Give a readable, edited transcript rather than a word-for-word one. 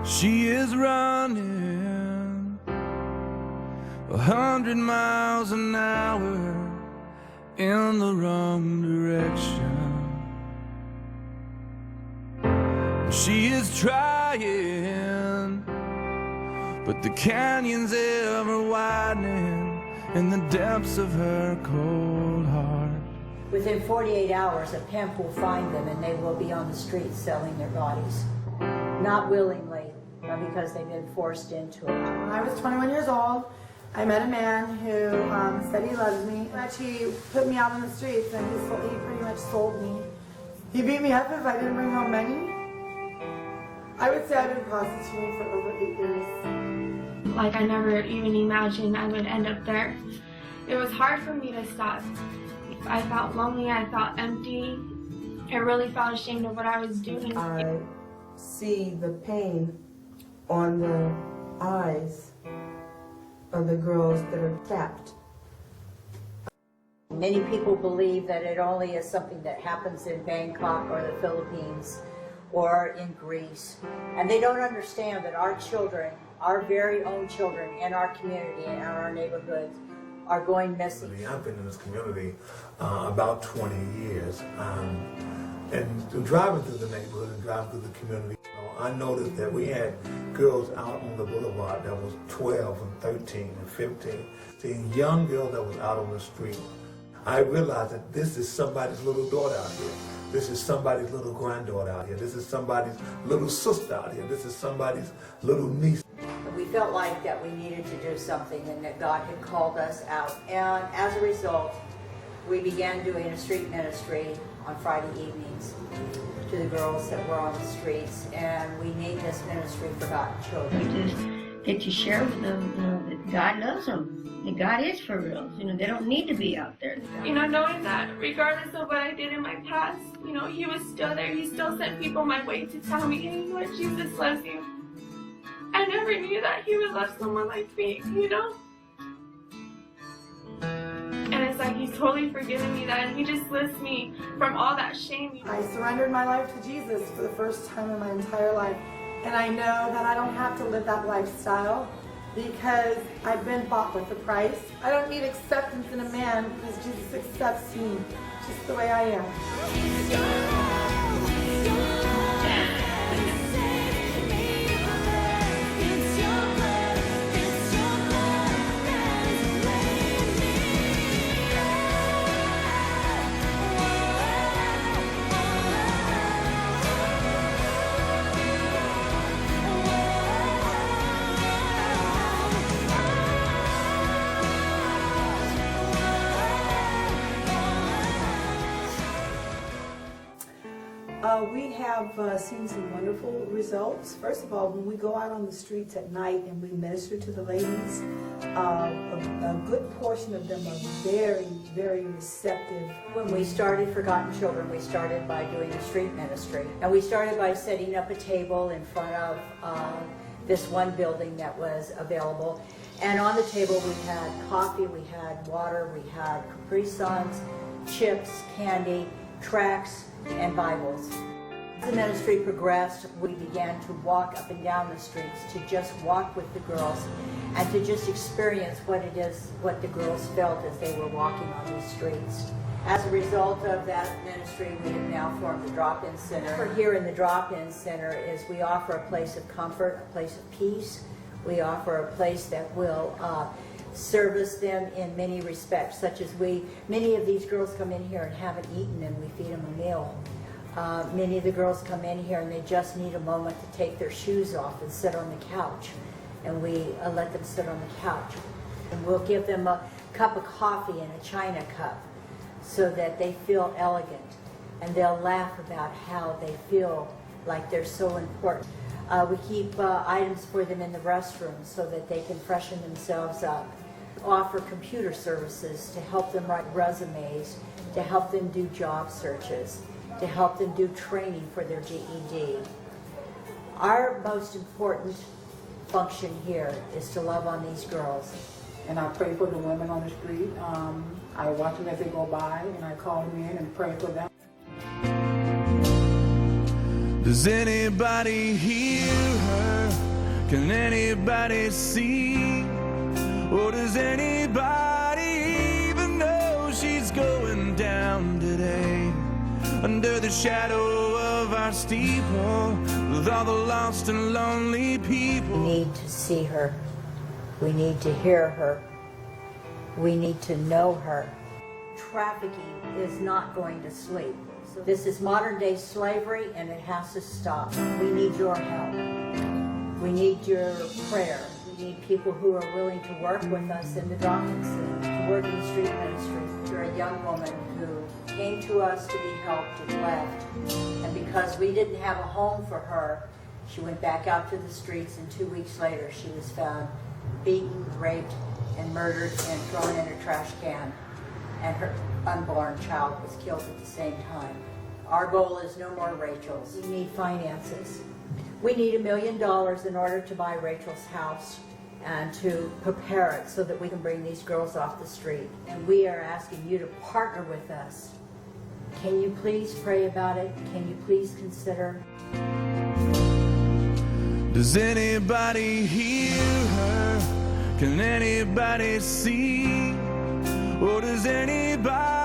She is running 100 miles an hour in the wrong direction. She is trying, but the canyon's ever widening in the depths of her cold heart. Within 48 hours, a pimp will find them and they will be on the streets selling their bodies. Not willingly, but because they've been forced into it. When I was 21 years old, I met a man who said he loved me. He put me out on the streets and he pretty much sold me. He beat me up if I didn't bring home money. I would say I've been prostituting for over 8 years. Like I never even imagined I would end up there. It was hard for me to stop. I felt lonely, I felt empty. I really felt ashamed of what I was doing. I see the pain on the eyes of the girls that are trapped. Many people believe that it only is something that happens in Bangkok or the Philippines or in Greece. And they don't understand that our children, our very own children in our community and in our neighborhoods are going missing. I've been in this community about 20 years. And driving through the neighborhood and driving through the community, I noticed that we had girls out on the boulevard that was 12 and 13 and 15, seeing young girls that was out on the street. I realized that this is somebody's little daughter out here. This is somebody's little granddaughter out here. This is somebody's little sister out here. This is somebody's little niece. We felt like that we needed to do something and that God had called us out. And as a result, we began doing a street ministry on Friday evenings to the girls that were on the streets, and we named this ministry Forgotten Children. We just get to share with them, that God loves them, that God is for real. They don't need to be out there. Knowing that regardless of what I did in my past, he was still there. He still sent people my way to tell me, hey, Lord Jesus loves you. I never knew that he would love someone like me, And it's like he's totally forgiven me that, and he just lifts me from all that shame. I surrendered my life to Jesus for the first time in my entire life. And I know that I don't have to live that lifestyle because I've been bought with a price. I don't need acceptance in a man because Jesus accepts me just the way I am. We have seen some wonderful results. First of all, when we go out on the streets at night and we minister to the ladies, a good portion of them are very, very receptive. When we started Forgotten Children, we started by doing a street ministry. And we started by setting up a table in front of this one building that was available. And on the table we had coffee, we had water, we had Capri Suns, chips, candy, tracts, and Bibles. As the ministry progressed, we began to walk up and down the streets, to just walk with the girls and to just experience what it is, what the girls felt as they were walking on these streets. As a result of that ministry, we have now formed the Drop-In Center. Here in the Drop-In Center is we offer a place of comfort, a place of peace. We offer a place that will service them in many respects, such as many of these girls come in here and haven't eaten and we feed them a meal. Many of the girls come in here and they just need a moment to take their shoes off and sit on the couch, and we let them sit on the couch. And we'll give them a cup of coffee in a china cup so that they feel elegant, and they'll laugh about how they feel like they're so important. We keep items for them in the restroom so that they can freshen themselves up. Offer computer services to help them write resumes, to help them do job searches, to help them do training for their GED. Our most important function here is to love on these girls. And I pray for the women on the street. I watch them as they go by, and I call them in and pray for them. Does anybody hear her? Can anybody see? Or does anybody even know she's going down today? Under the shadow of our steeple, with all the lost and lonely people. We need to see her. We need to hear her. We need to know her. Trafficking is not going to sleep. So this is modern day slavery and it has to stop. We need your help. We need your prayer. We need people who are willing to work with us in the dockets and to work in the street ministry. You're a young woman who came to us to be helped and left. And because we didn't have a home for her, she went back out to the streets, and 2 weeks later she was found beaten, raped, and murdered and thrown in a trash can. And her unborn child was killed at the same time. Our goal is no more Rachels. We need finances. We need $1 million in order to buy Rachel's house and to prepare it so that we can bring these girls off the street. And we are asking you to partner with us. Can you please pray about it? Can you please consider? Does anybody hear her? Can anybody see? Or does anybody